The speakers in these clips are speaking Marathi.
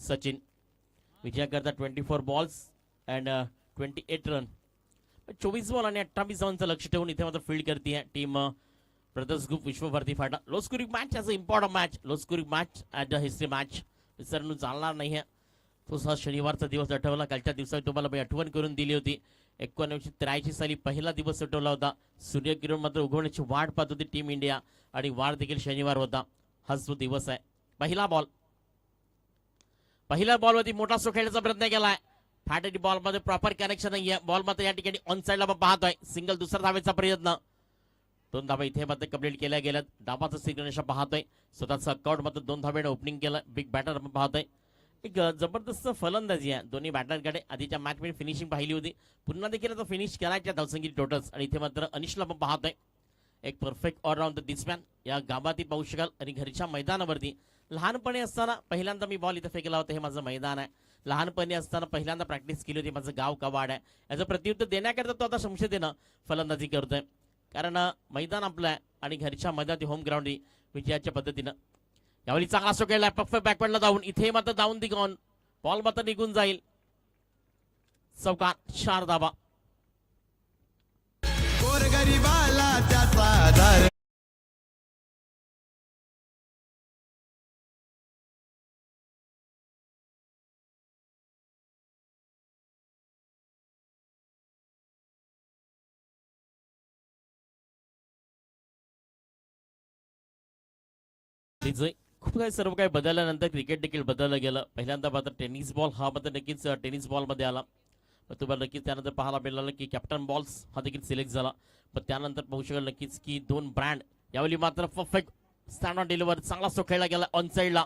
सचिन विजयाकरता 24 बॉल्स अँड 28 रन. 24 बॉल आणि 28 धावांचं लक्ष ठेवून इथे मात्र फील्ड करते team brothers group Vishwabharati Phata. Low scoring match as a important match, low scoring match at the history match विसरणू चालणार नाही आहे. तो हा शनिवारचा दिवस आठवला. कालच्या दिवसात तुम्हाला मी आठवण करून दिली होती. 1983 साली पहिला दिवस सुटवला होता. सूर्यकिरण मात्र उगवण्याची वाट पाहत होती टीम इंडिया आणि वार देखील शनिवार होता. हाच तो दिवस आहे. पहिल्या बॉलवरती मोठा स्ट्रोक खेळण्याचा प्रयत्न केलाय. फॅटेटी बॉलमध्ये प्रॉपर कनेक्शन नाहीये. बॉल मात्र या ठिकाणी ऑन साईडला पाहतोय. सिंगल दुसरा धावेचा प्रयत्न. 2 धावा इथे मात्र कंप्लीट केल्या गेल्यात. डाबाचं सिग्नेचर पाहतोय. स्वतःचा अकाउंट मात्र 2 धावेने ओपनिंग केलं. बिग बॅटर आपण पाहतोय. एक जबरदस्त फलंदाजी आहे दोन्ही बॅटरकडे. आधीच्या मॅच मध्ये फिनिशिंग पाहिली होती. पुन्हा देखील आता फिनिश करायच्या धावसंख्येची टोटल्स. आणि इथे मात्र अनिशला आपण पाहतोय. एक परफेक्ट ऑलराऊंडर दिसमॅन या गावातील पाहू शकाल. आणि घरच्या मैदानावरती लहानपणी असताना पहिल्यांदा मी बॉल इथे फेकला होता. हे माझं मैदान आहे. लहानपणी असताना पहिल्यांदा प्रॅक्टिस केली होती. माझं गाव कवाड आहे. याचं प्रत्युत्तर देण्याकरता तो आता संशयतेनं फलंदाजी करतोय. कारण मैदान आपलं आहे आणि घरच्या मैदानात होम ग्राउंड विजयाच्या पद्धतीनं. यावेळी चांगला स्ट्रोक केला. परफेक्ट बॅकवर्डला जाऊन इथे मात्र डाऊन दी गॉन. बॉल मात्र निघून जाईल. चौकार 4 धावा. खूप काही सर्व काही बदलल्यानंतर क्रिकेट देखील बदललं गेलं. पहिल्यांदा मात्र टेनिस बॉल हा मात्र नक्कीच टेनिस बॉलमध्ये आला. तुम्हाला नक्कीच त्यानंतर पाहायला मिळालं की कॅप्टन बॉल्स हा देखील सिलेक्ट झाला. पण त्यानंतर पाहू शकाल नक्कीच की 2 ब्रँड. यावेळी मात्र परफेक्ट स्टँड ऑन डिलिव्हर. चांगला स्ट्रोक खेळला गेला ऑन साईडला.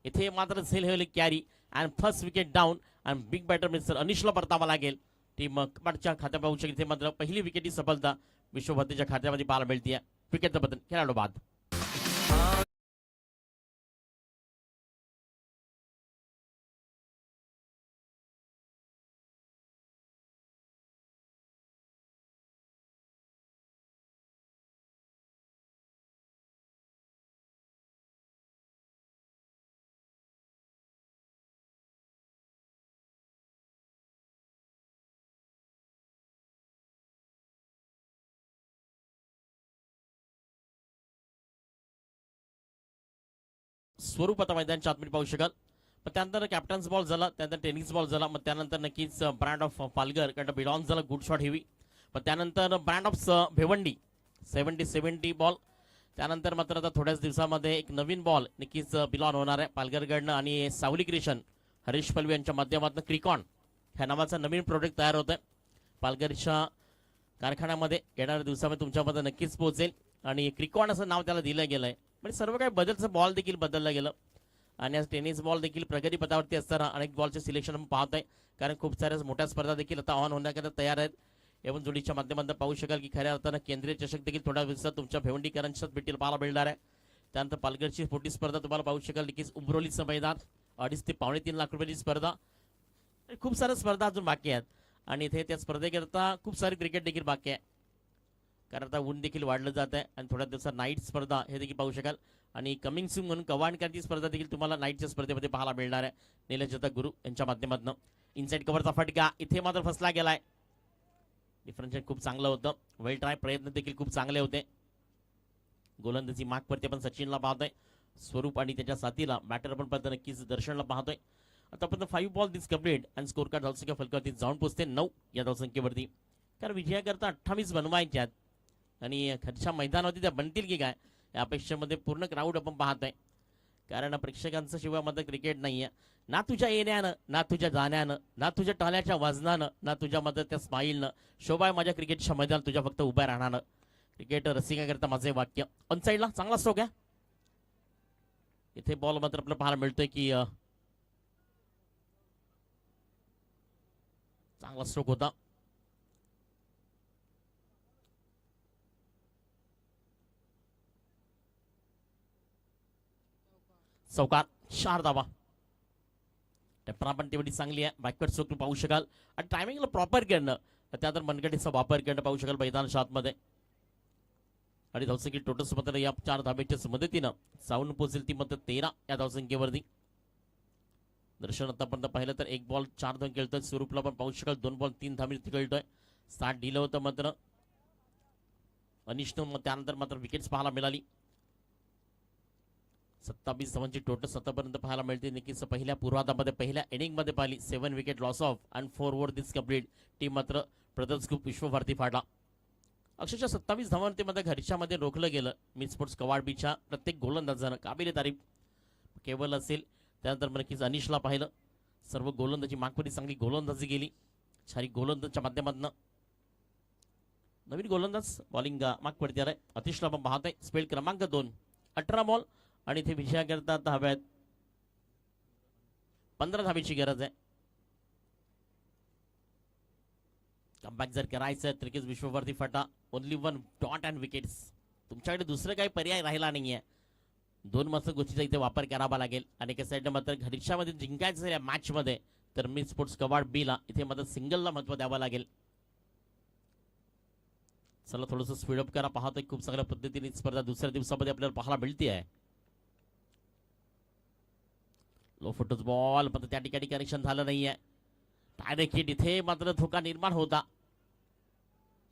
इथे मात्र झेल heavily carry and first wicket down. आणि बिग बॅटर मिस्टर अनिशला परतावा लागेल. टीम कपाटच्या खात्या पाहू शकते. इथे मात्र पहिली विकेटची सफलता विश्वभारतीच्या खात्यामध्ये पाहायला मिळते. विकेटचं बदल खेळाडू बाद. स्वरूप आता मैदानच्या आतमध्ये पाहू शकाल. पण त्यानंतर कॅप्टन्स बॉल झाला. त्यानंतर टेनिस बॉल झाला. मग त्यानंतर नक्कीच ब्रँड ऑफ पालघर कडे बिडॉन झाला. Good shot heavy. पण त्यानंतर ब्रँड ऑफ भिवंडी 70 बॉल. त्यानंतर मात्र आता थोड्याच दिवसामध्ये एक नवीन बॉल नक्कीच बिलॉन होणार आहे पालघरकडनं. आणि सावली क्रिएशन हरीश पल्वी यांच्या माध्यमातून क्रिकॉन ह्या नावाचा नवीन प्रोडक्ट तयार होत आहे. पालघरच्या कारखान्यामध्ये येणाऱ्या दिवसामध्ये तुमच्यामध्ये नक्कीच पोहोचेल. आणि क्रिकॉन असं नाव त्याला दिलं गेलं आहे. म्हणजे सर्व काही बदलचं बॉल देखील बदललं गेलं. आणि आज टेनिस बॉल देखील प्रगतीपथावरती असताना अनेक बॉलचे सिलेक्शन आपण पाहत आहे. कारण खूप साऱ्या मोठ्या स्पर्धा देखील आता ऑन होण्याकरता तयार आहेत. एवं जोडीच्या माध्यमातून पाहू शकाल की खऱ्या अर्थानं केंद्रीय चषक देखील थोड्या दिवसात तुमच्या भिवंडीकरांच्याच भेटीला पाहायला मिळणार आहे. त्यानंतर पालघरची मोठी स्पर्धा तुम्हाला पाहू शकाल की उमरोलीचं मैदान 2.5 ते पावणे 3 लाख रुपयाची स्पर्धा. खूप साऱ्या स्पर्धा अजून बाकी आहेत. आणि इथे त्या स्पर्धेकरता खूप सारी क्रिकेट देखील बाकी आहे. कारण आता ऊन देखील वाढलं जात आहे. आणि थोड्या दिवसात नाईट स्पर्धा हे देखील पाहू शकाल. आणि कमिंग सून म्हणून कवाणकरची स्पर्धा देखील तुम्हाला नाईटच्या स्पर्धेमध्ये पाहायला मिळणार आहे. निलेश गुरु यांच्या माध्यमातून. इनसाइड कव्हरचा फटका इथे मात्र फसला गेलाय. डिफरन्शिएट खूप चांगलं होतं. वेल ट्राय प्रयत्न देखील खूप चांगले होते. गोलंदाजी मागवरती आपण सचिनला पाहतोय. स्वरूप आणि त्याच्या साथीला बॅटर आपण पाहतो नक्कीच दर्शनला पाहतोय. आतापर्यंत 5 बॉल दिस कंप्लीट आणि स्कोर कार्ड धावसंख्या फलकावरती जाऊन पोहोचते 9 या धावसंख्येवरती. कारण विजयाकरता 28 बनवायच्यात. आणि घरच्या मैदानावरती त्या बनतील की काय या अपेक्षेमध्ये पूर्ण क्राऊड आपण पाहतोय. कारण प्रेक्षकांचं शिवाय मध्ये क्रिकेट नाहीये. ना तुझ्या येण्यानं, ना तुझ्या जाण्यानं, ना तुझ्या टाळ्याच्या वाजनानं, ना तुझ्या मध्ये त्या स्माईलनं शोभा आहे माझ्या क्रिकेटच्या मैदानात तुझ्या फक्त उभ्या राहणार. क्रिकेट रसिकाकरता माझे वाक्य. ऑन साईडला चांगला स्ट्रोक आहे. इथे बॉल मात्र आपल्याला पाहायला मिळतोय की चांगला स्ट्रोक होता. चौकार 4 धावा. टेपरा पण तेवढी चांगली आहे. बॅकवर्ड स्ट्रोक पाहू शकाल. आणि टायमिंगला प्रॉपर करणं त्यानंतर मनगटीचा वापर करणं पाहू शकाल मैदानाच्या आतमध्ये. आणि धावसंख्या टोटल मात्र या 4 धाब्याच्या मदतीनं जाऊन पोहोचेल ती मात्र 13 या धावसंख्येवरती. दर्शन आतापर्यंत पाहिलं तर एक बॉल 4 धाव खेळतोय स्वरूपला पण पाहू शकाल 2 बॉल 3 धाव खेळतोय. 60 दिलं होतं मात्र अनिशनं त्यानंतर मात्र विकेट्स पाहायला मिळाली. 27 धावांची टोटल आतापर्यंत पाहायला मिळते. नक्कीच पहिल्या पूर्वार्धामध्ये पहिल्या इनिंगमध्ये पाहिली 7 wicket loss of and 4 over this complete. Team मात्र ब्रदर्स ग्रुप विश्वभारती फाडला. अक्षरशः 27 धावांवरती मध्ये घरच्यामध्ये रोखलं गेलं. मिड स्पोर्ट्स कवाड बीच्या प्रत्येक गोलंदाजानं काबिले तारीफ. केवळ असेल त्यानंतर नक्कीच अनिशला पाहिलं. सर्व गोलंदाजी मागपरी चांगली गोलंदाजी गेली. छारी गोलंदाजच्या माध्यमातून नवीन गोलंदाज बॉलिंग मागपडती आलाय. अतिशला आपण पाहतोय स्पेल क्रमांक 2 18 बॉल आणि इथे विजयाकरता हव्यात 15 धावेची गरज आहे. कमबॅक जर करायचं तर नक्कीच विश्वभारती फाटा ओनली 1 डॉट अँड विकेट्स. तुमच्याकडे दुसरं काही पर्याय राहिला नाहीये. 2 मस्त गोष्टीचा इथे वापर करावा लागेल. आणि एका साईडनं मात्र घरच्यामध्ये जिंकायचं या मॅचमध्ये तर मिड स्पोर्ट्स कवाड बीला इथे मात्र सिंगलला महत्व द्यावं लागेल. चला थोडंसं स्पीडअप करा. पाहतोय खूप चांगल्या पद्धतीने स्पर्धा दुसऱ्या दिवसामध्ये आपल्याला पाहायला मिळते आहे. लो फुटच बॉल पण त्या ठिकाणी कनेक्शन झालं नाहीये. डायरेक्ट हिट इथे मात्र धोका निर्माण होता.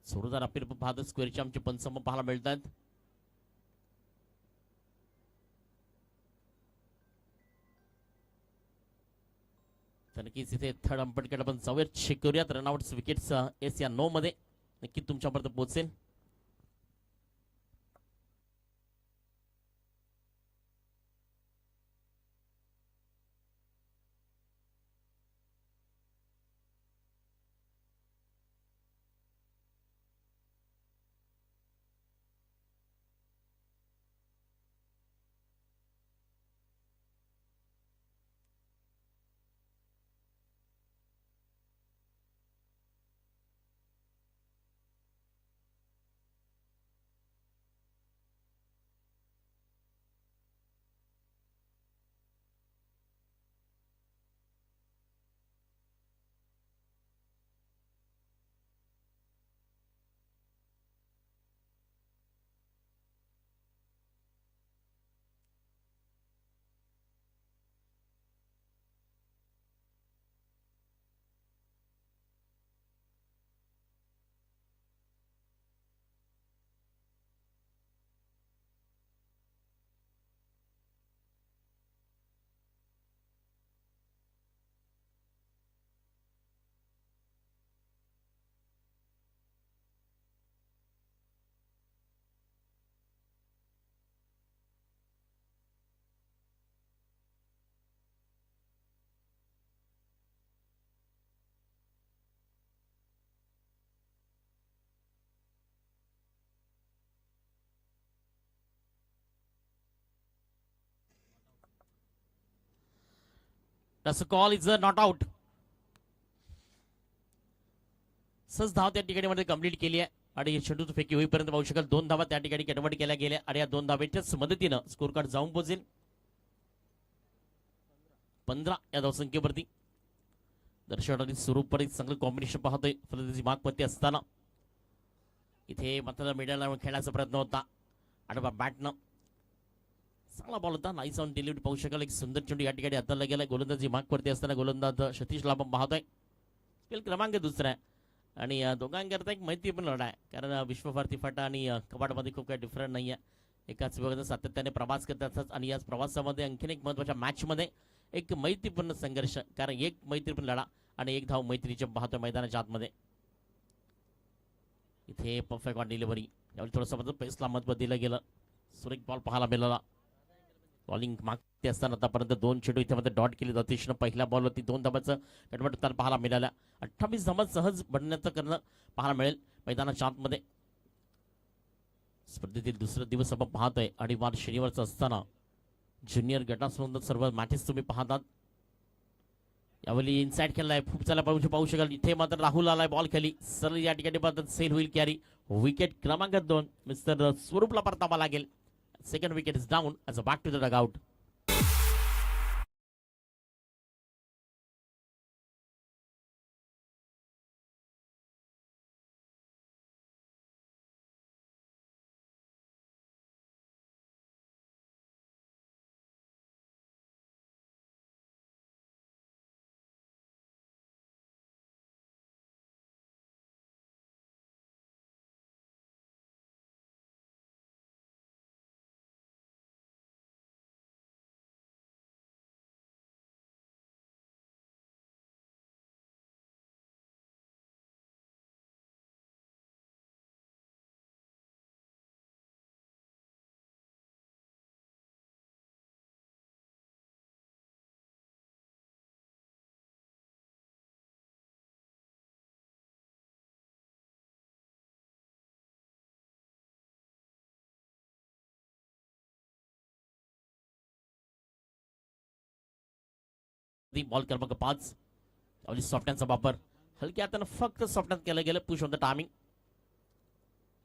जोरदार अपील पाहत स्क्वेअरचे आमचे पंचम पाहायला मिळतात. तर नक्कीच इथे थर्ड अंपटकडे आपण जाऊयात चेक करूयात. रनआउट्स विकेट्स एस या 9 मध्ये नक्की तुमच्यापर्यंत पोहोचेल. That's a call is not out. सच धाव त्या ठिकाणी मध्ये कंप्लीट केली आहे. आणि चेंडू फेकी होईपर्यंत पाहू शकाल 2 धावा त्या ठिकाणी कन्वर्ट केल्या गेल्या. आणि या 2 धावेच्याच मदतीनं स्कोर कार्ड जाऊन पोहोचेल 15 या धावसंख्येवरती. दर्शकांनी स्वरूपपणे चांगलं कॉम्बिनेशन पाहतोय फलंदाजी मागपत्ती असताना. इथे मात्र मिडलला खेळण्याचा प्रयत्न होता. आडवा बॅटनं चांगला बॉल होता. नाईस ऑन डिलिव्हरी पाहू शकाल. एक सुंदर चेंडू या ठिकाणी हाताला गेला. गोलंदाजी मागपत्ती असताना गोलंदाज सतीशला आपण पाहतोय. स्पेल क्रमांक 2 आहे. आणि दोघांकरता एक मैत्री पण लढा आहे. कारण विश्वभारती फाटा आणि कबाडमध्ये खूप काही डिफरंट नाही आहे. एकाच विभागात सातत्याने प्रवास करत असतात. आणि याच प्रवासामध्ये आणखीन एक महत्त्वाच्या मॅचमध्ये एक मैत्रीपूर्ण संघर्ष. कारण एक मैत्रीपूर्ण लढा आणि एक धाव मैत्रीच्या पाहतोय मैदानाच्या आतमध्ये. इथे परफेक्ट ऑन डिलिव्हरी. यावेळी थोडंसं पेसला महत्त्व दिलं गेलं. सुरेख बॉल पाहायला मिळाला. बॉलिंग मागते असताना आतापर्यंत 2 चेंडू इथे मध्ये डॉट केले. अतिशय पहिल्या बॉलवरती 2 धावांचं कन्वर्ट होताना पाहायला मिळाल्या. 28 धावा सहज बनण्याचं करणं पाहायला मिळेल मैदानाच्या आतमध्ये. स्पर्धेतील दुसरा दिवस आपण पाहतोय. आणि वार शनिवारचा असताना ज्युनियर गटासंबंध सर्व मॅचेस तुम्ही पाहतात. यावेळी इनसाइड खेळलाय खूप चांगला पाहू शकाल. इथे मात्र राहुल आलाय बॉल खाली. सरळ या ठिकाणी मात्र सेल होईल कॅरी. विकेट क्रमांक 2 मिस्टर स्वरूपला परतावा लागेल. Second wicket is down as a back to the dugout. Ball क्रमांक 5 सॉफ्टहँडचा वापर हलक्या हातानं फक्त सॉफ्टहँड केलं गेलं. Push on the timing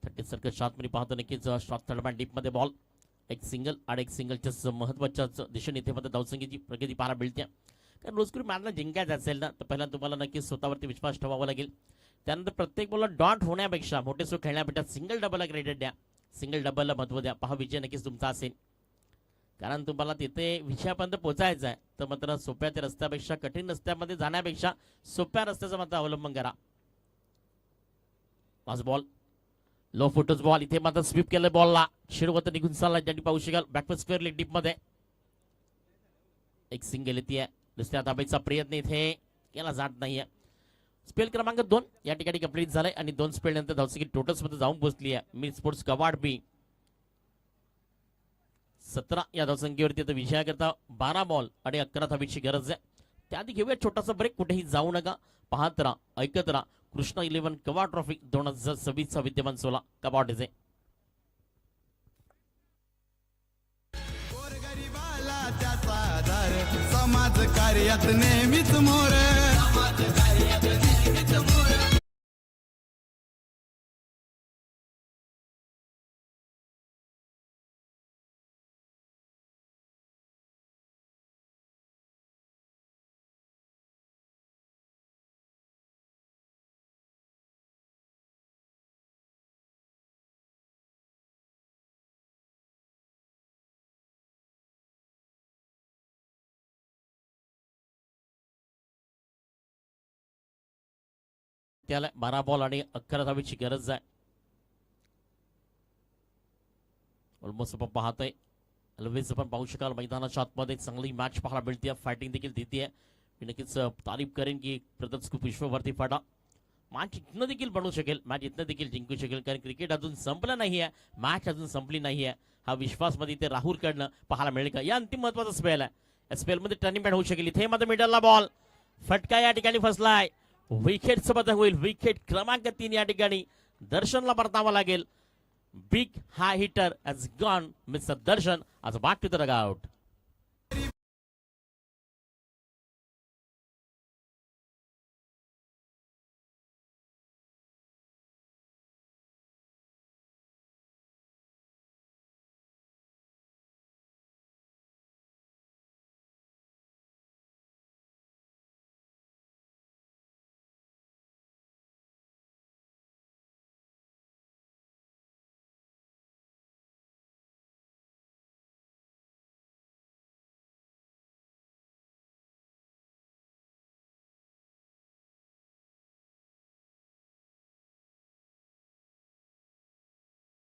30 circle shot मध्ये पाहतो नक्कीच शॉट थर्ड मॅन डीप मध्ये बॉल एक सिंगल आणि एक सिंगलच्या महत्वाच्या दिशेने इथे मध्ये धावसंख्येची प्रगती पाहायला मिळते. कारण रोजकरी मॅचला जिंकायचं असेल ना तर पहिला तुम्हाला नक्कीच स्वतःवरती विश्वास ठेवावा लागेल. त्यानंतर प्रत्येक बॉलला डॉट होण्यापेक्षा मोठे स्ट्रोक खेळण्यापेक्षा सिंगल डबलला क्रेडिट द्या. सिंगल डबलला महत्व द्या. पहा विजय नक्कीच तुमचा असेल. कारण तुम्हाला तिथे विजयापर्यंत पोहोचायचं आहे तर मात्र सोप्या त्या रस्त्यापेक्षा कठीण रस्त्यामध्ये जाण्यापेक्षा सोप्या रस्त्याचा मात्र अवलंबन करा. पाच बॉल लो फुटच बॉल इथे मात्र स्वीप केलं बॉलला शिरवत निघून चालला ज्यांनी पाहू शकाल बॅकवर्ड स्क्वेअर लेग डीप मध्ये एक सिंगल येते. दुसऱ्या धाब्याचा प्रयत्न इथे केला जात नाहीये. स्पेल क्रमांक 2 या ठिकाणी कंप्लीट झालाय आणि 2 स्पेल नंतर धावसंख्या टोटल्स मध्ये जाऊन पोहोचली आहे. मी स्पोर्ट्स कवाड बी 17 या धावसंख्येवरती आता विजयाकरता 12 बॉल आणि 11 धाबीची गरज आहे. त्याआधी घेऊया छोटासा ब्रेक. कुठेही जाऊ नका. पाहत राहा ऐकत राहा कृष्णा 11 कवाड ट्रॉफी 2026 चा विद्यमान 16 कवाड आहे. समाज कार्यात नेहमीच मोर त्याला 12 बॉल आणि 11 धाबीची गरज आहे. ऑलमोस्ट आपण पाहतोय ऑलवेज आपण पाहू शकाल मैदानाच्या आतमध्ये चांगली मॅच पाहायला मिळते. फायटिंग देखील देते. मी नक्कीच तारीफ करेन की प्रदर्श खूप विश्वभरती फाटा मॅच इथनं देखील बनवू शकेल. मॅच इथनं देखील जिंकू शकेल. कारण क्रिकेट अजून संपलं नाही आहे. मॅच अजून संपली नाही आहे. हा विश्वास मध्ये इथे राहुलकडनं पाहायला मिळेल का. या अंतिम महत्वाचा स्पेल आहे. या स्पेल मध्ये टर्निंग पॉईंट होऊ शकेल. इथे मात्र मिडलला बॉल फटका या ठिकाणी फसलाय. विकेट सोबत होईल. विकेट क्रमांक 3 या ठिकाणी दर्शनला परतावा लागेल. बिग हा हिटर हॅज गॉन मिस्टर दर्शन आज बॅक टू द रगआउट.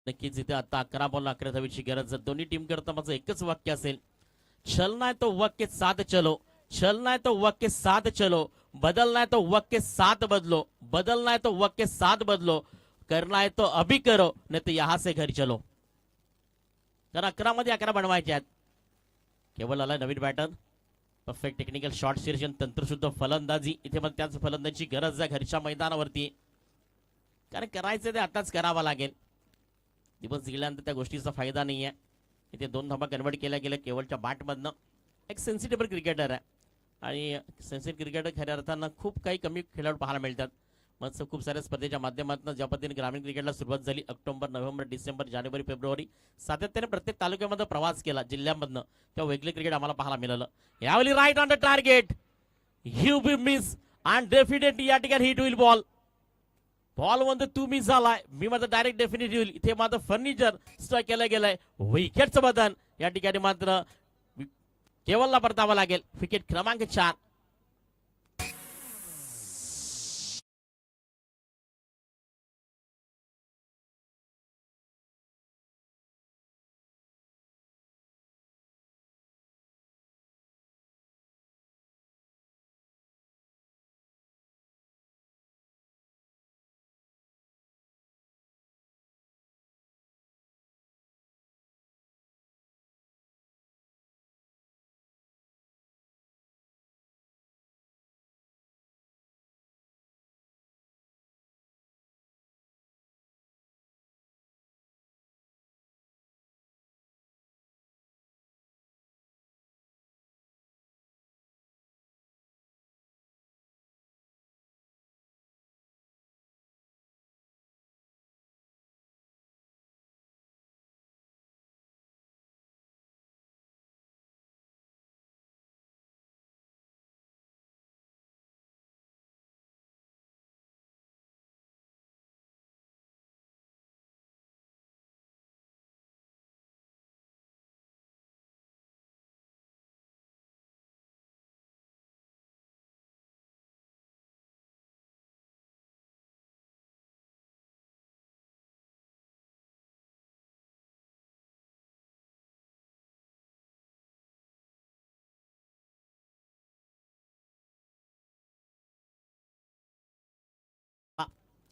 नक्कीच इथे आता 11 बॉल 11 धावीची गरज. दोन्ही टीम करता माझं एकच वाक्य असेल. चलना है तो वक्त के साथ चलो. चलना है तो वक्त के साथ चलो. बदलना है तो वक्त के साथ बदलो. बदलना है तो वक्त के साथ बदलो. करना है तो अभी करो नहीं तो यहां से घर चलो. तर 11 मध्ये 11 बनवायचे आहेत. केवळ आला नवीन batter perfect technical shot selection तंत्रशुद्ध फलंदाजी इथे पण त्याच फलंदाजीची गरज आहे घरच्या मैदानावरती. कारण करायचं ते आताच करावं लागेल. दिवस गेल्यानंतर त्या गोष्टीचा फायदा नाही आहे. इथे 2 धाबा कन्वर्ट केल्या गेल्या केवळच्या बॅटमधनं. एक सेन्सिटिव्ह क्रिकेटर आहे आणि सेन्सिटिव्ह क्रिकेटर खऱ्या अर्थानं खूप काही कमी खेळाडू पाहायला मिळतात. मग खूप साऱ्या स्पर्धेच्या माध्यमातून ज्या पद्धतीने ग्रामीण क्रिकेटला सुरुवात झाली ऑक्टोबर नोव्हेंबर डिसेंबर जानेवारी फेब्रुवारी सातत्याने प्रत्येक तालुक्यामध्ये प्रवास केला जिल्ह्यामधनं तेव्हा वेगळे क्रिकेट आम्हाला पाहायला मिळालं. यावेळी right on the target you be miss and definitely या ठिकाणी हिट होईल बॉल. बॉल मध्ये तुम्ही झालाय मी मात्र डायरेक्ट डेफिनेट होईल. इथे मात्र फर्निचर स्ट्राईक केलं गेलंय. विकेटचं बदन या ठिकाणी मात्र केवळला परतावा लागेल. विकेट क्रमांक 4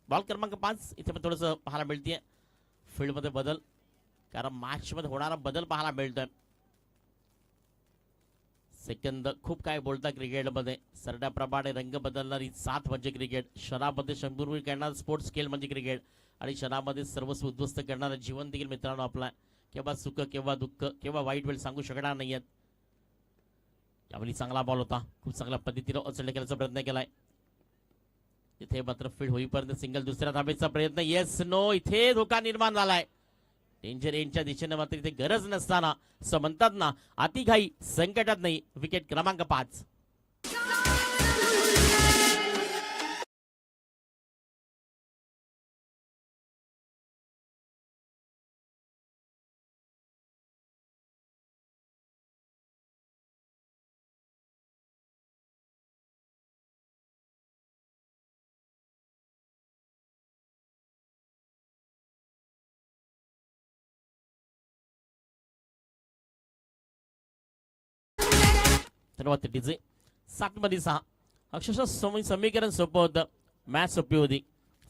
बॉल क्रमांक 5 इथे पण थोडंसं पाहायला मिळते फील्डमध्ये बदल, कारण मॅचमध्ये होणारा बदल पाहायला मिळतोय. सेकंद खूप काय बोलता क्रिकेटमध्ये. सरड्याप्रमाणे रंग बदलणारी साथ म्हणजे क्रिकेट. शहरामध्ये शंभरपूर करणारा स्पोर्ट्स खेळ म्हणजे क्रिकेट आणि शहरामध्ये सर्वस्व उद्ध्वस्त करणारं जीवन देखील मित्रांनो आपला. केव्हा सुख केव्हा दुःख केव्हा वाईट वेळ सांगू शकणार नाही आहेत. यावेळी चांगला बॉल होता, खूप चांगल्या पद्धतीने अचल केल्याचा प्रयत्न केलाय. इथे मात्र फील्ड होईपर्यंत सिंगल दुसऱ्या धाबेचा प्रयत्न. येस नो, इथे धोका निर्माण झालाय. डेंजर एंडच्या दिशेने मात्र इथे गरज नसताना असं म्हणतात ना, अतिघाई संकटात नाही. विकेट क्रमांक 5. धन्यवाद डीजे. 7 मध्ये 6 अक्षरशः समीकरण सोपं होतं, मॅच सोपी होती.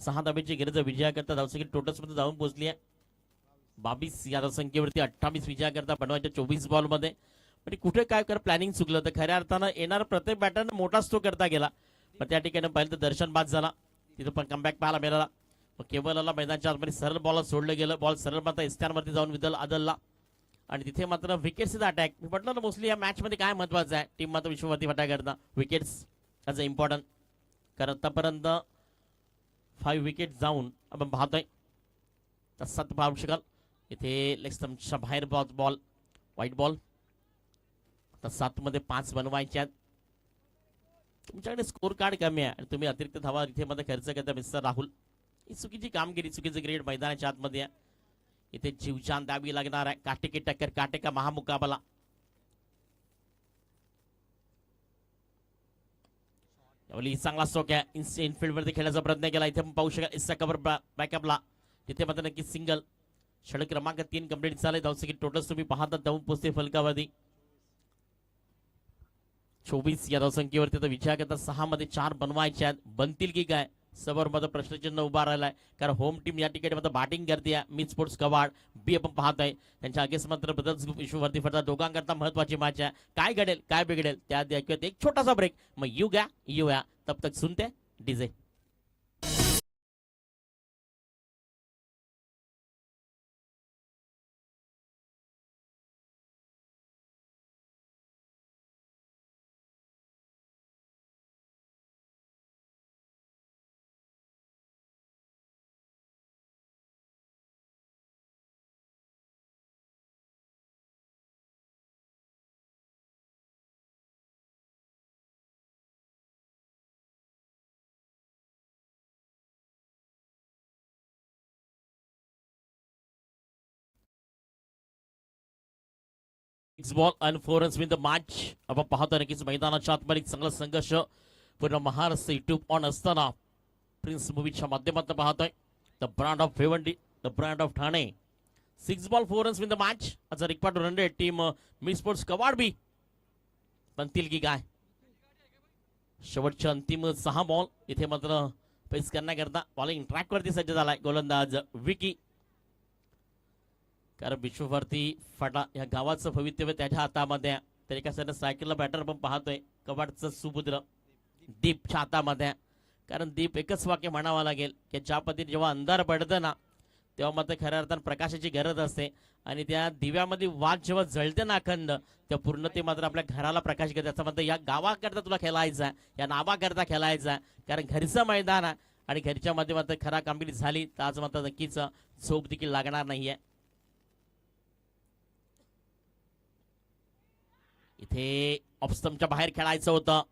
6 धाब्याची गरज विजयाकरता धावसंख्या टोटल्स मध्ये जाऊन पोहोचली आहे 22 या धावसंख्येवरती. 28 विजयाकरता बनवायच्या 24 बॉल मध्ये. पण कुठे काय कर प्लॅनिंग चुकलं तर खऱ्या अर्थानं येणारा प्रत्येक बॅटर मोठा स्ट्रोक करता गेला. पण त्या ठिकाणी पाहिलं तर दर्शन बाद झाला, तिथं पण कमबॅक पाहायला मिळाला. मग केवळला मैदानच्या आतमध्ये सरळ बॉल सोडलं गेलं. बॉल सरळ मात्र एस्टॅनवरती जाऊन विदल आदलला आणि तिथे मात्र विकेट्सचा अटॅक. मी म्हटलं ना मोस्टली या मॅच मध्ये काय महत्वाचं आहे, टीम मात्र विश्ववरती फटा करता विकेट्स ॲज अ इम्पॉर्टंट. कारण आतापर्यंत 5 विकेट जाऊन आपण पाहतोय तसाच पाहू शकाल. इथे लेग स्टंपच्या बाहेर बॉल व्हाईट बॉल. आता 7 मध्ये 5 बनवायचे आहेत. तुमच्याकडे स्कोर कार्ड कमी आहे आणि तुम्ही अतिरिक्त धावा इथे मध्ये खर्च करता मिस्टर राहुल. ही चुकीची कामगिरी, चुकीचं क्रिकेट मैदानाच्या आतमध्ये आहे. इथे जीवजान द्यावी लागणार आहे. काटे की टक्कर, काटे का महामुकाबला. यावेळी चांगला स्ट्रोक आहे. इनफिल्ड वरती खेळण्याचा प्रयत्न केला. इथे पाहू शकाल इस्सा कव्हर बॅकअपला. तिथे मात्र नक्की सिंगल. षटक क्रमांक 3 कंप्लीट झाले. धावसंख्या टोटल तुम्ही पाहता जाऊन पोहोचते फलकावधी 24 या धावसंख्येवरती. तर विचार करता 6 मध्ये 4 बनवायचे आहेत. बनतील की काय समोर मध्ये प्रश्नचिन्ह उभा राहिलाय. कारण होम टीम या ठिकाणी मात्र बॅटिंग करते. मिड स्पोर्ट्स कवाड बी आपण पाहतोय. त्यांच्या अगेन्स्ट मात्र ब्रदर्स ग्रुप विश्ववरती फटतात. दोघांकरता महत्वाची मॅच आहे. काय घडेल काय बिघडेल त्या ऐकूयात एक छोटासा ब्रेक. मग यू या तब तक सुनते DJ. Ball and 4 runs win the match. आपण पाहतो नक्कीच मैदानाच्या आतमध्ये चांगला संघर्ष पूर्ण महाराष्ट्र युट्यूब ऑन असताना प्रिन्स मूवीच्या माध्यमातून पाहतोय. The brand of Bhiwandi, the brand of Thane. 6 ball 4 runs win the match. आज required run rate team mid sports Kavad B बनतील की काय. शेवटच्या अंतिम 6 बॉल इथे मात्र फेस करण्याकरता बॉलिंग ट्रॅक वरती सज्ज झालाय गोलंदाज विकी. कारण विश्ववरती फाटा या गावाचं भवितव्य त्याच्या हातामध्ये. तर एका साईडला सायकलला बॅटर पण पाहतोय कवाडचं सुपुत्र दीपच्या हातामध्ये. कारण दीप एकच वाक्य म्हणावं लागेल की ज्या पद्धतीने जेव्हा अंधार पडतं ना तेव्हा मात्र खऱ्या अर्थानं प्रकाशाची गरज असते. आणि त्या दिव्यामध्ये वाद जेव्हा जळते ना अखंड त्या पूर्ण ते मात्र आपल्या घराला प्रकाश करते. त्याचा मात्र या गावाकरता तुला खेळायचं आहे, या नावाकरता खेळायचं आहे. कारण घरचं मैदान आहे आणि घरच्या मध्ये मात्र खरा कामगिरी झाली तर आज मात्र नक्कीच झोप देखील लागणार नाहीये. इथे ऑफस्टम्पच्या बाहेर खेळायचं होतं.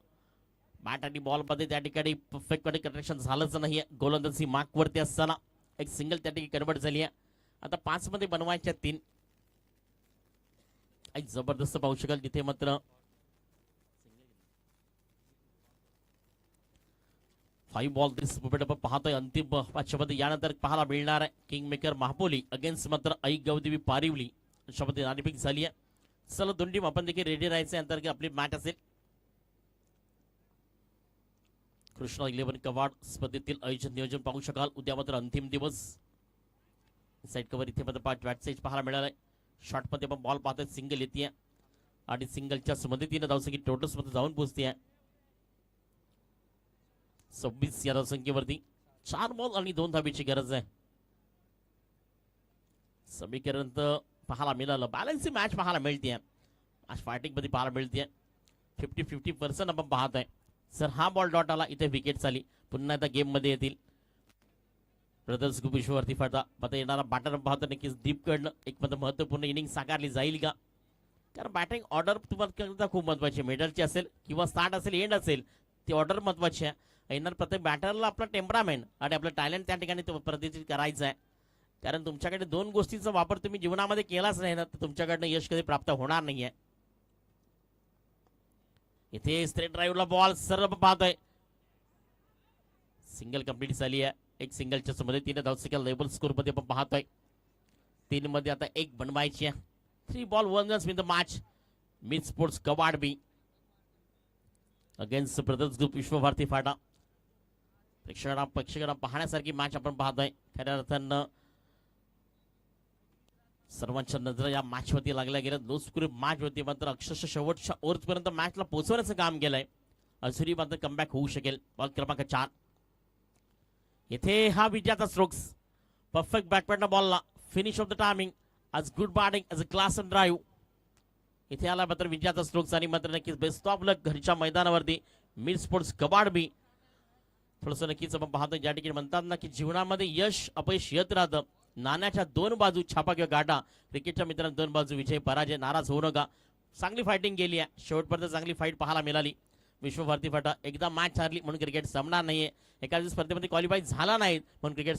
बॅट आणि बॉल मध्ये त्या ठिकाणी परफेक्ट कनेक्शन झालंच नाहीये. गोलंदाजी मार्क वरती असताना एक सिंगल त्या ठिकाणी कन्वर्ट झाली आहे. आता 5 मध्ये बनवायच्या 3. एक जबरदस्त पाहू शकाल तिथे मात्र 5 बॉल 30 आपण पाहतोय अंतिम पाचमध्ये. यानंतर पाहायला मिळणार आहे किंग मेकर महापोली अगेन्स्ट मात्र ऐक गवदेवी पारिवली अशा पद्धतीने नाणेफेक झाली आहे. चला दोन टीम आपण देखील रेडी राहायचं अंतर्गत आपली मॅच असेल. कृष्णा 11 कवाड स्पर्धेतील आयोजन नियोजन पाहू शकाल. उद्या मात्र अंतिम दिवस. साईड कव्हर इथे मात्र बॅट साईज पाहायला मिळालाय. शॉटमध्ये पण बॉल पाहतोय, सिंगल येते आणि सिंगलच्या मदतीने धावसंख्या टोटल्स मध्ये जाऊन पोहोचते. 26 या धावसंख्येवरती 4 बॉल आणि 2 धाबीची गरज आहे. समीकरण तर पाहायला मिळालं. बॅलन्सची मॅच पाहायला मिळते. आज फायटिंग मध्ये पाहायला मिळते. 50-50% आपण पाहतोय. सर हा बॉल डॉट आला, इथे विकेट झाली. पुन्हा एकदा गेम मध्ये येतील ब्रदर्स ग्रुप विश्ववरती फाटा. आता येणारा बॅटर पाहतो नक्कीच दीपकडनं एक महत्त्वपूर्ण इनिंग साकारली जाईल का? कारण बॅटिंग ऑर्डर तुम्हाला खूप महत्वाची आहे. मिडलची असेल किंवा स्टार्ट असेल, एंड असेल, ती ऑर्डर महत्वाची आहे. येणार प्रत्येक बॅटरला आपला टेम्परामेंट आणि आपलं टॅलेंट त्या ठिकाणी प्रदर्शित करायचं आहे. कारण तुमच्याकडे 2 गोष्टींचा वापर तुम्ही जीवनामध्ये केलाच नाही ना, तर तुमच्याकडनं यश कधी प्राप्त होणार नाहीये. इथे स्ट्रेट ड्राईव्हला बॉल सरळ पाहतोय. सिंगल कंप्लीट झाली आहे. एक सिंगलच्या मदतीने धावसंख्या लेबल स्कोर मध्ये आपण पाहतोय. 3 मध्ये आता 1 बनवायची आहे. 3 ball 1 runs in the match. Mid sports Kavad B against brothers group Vishwabharati Phata. प्रेक्षकांना पाहण्यासारखी मॅच आपण पाहतोय. खऱ्या अर्थानं सर्वांच्या नजर या मॅच वरती लागल्या गेल्या. नो स्कोर मॅच होती, मात्र अक्षरशः शेवटच्या ओव्हर पर्यंत मॅचला पोहोचवण्याचं काम केलंय. अजूनही मात्र कमबॅक होऊ शकेल. बॉल क्रमांक 4 इथे हा विजयाचा स्ट्रोक्स. परफेक्ट बॅटमॅन बॉलला फिनिश ऑफ द टायमिंग. आज गुड बॅटिंग, आज अ क्लास अँड ड्राईव्ह. इथे आला मात्र विजयाचा स्ट्रोक्स आणि मात्र नक्कीच बेस्ट ऑफ लक घरच्या मैदानावरती. मिड स्पोर्ट्स कबाड बी थोडंसं नक्कीच आपण पाहतो. ज्या ठिकाणी म्हणतात ना की जीवनामध्ये यश अपयश येत राहतं. नाण्याच्या 2 बाजू छापा किंवा गाठा. क्रिकेटच्या मित्रांनो 2 बाजू विजय पराजय. नाराज होऊ नका. चांगली फायटिंग केली आहे. शेवटपर्यंत चांगली फाईट पाहायला मिळाली. विश्वभारती फाटा एकदा मॅच हारली म्हणून क्रिकेट संपणार नाहीये. एखाद्या स्पर्धेमध्ये क्वालिफाय झाला नाही म्हणून क्रिकेट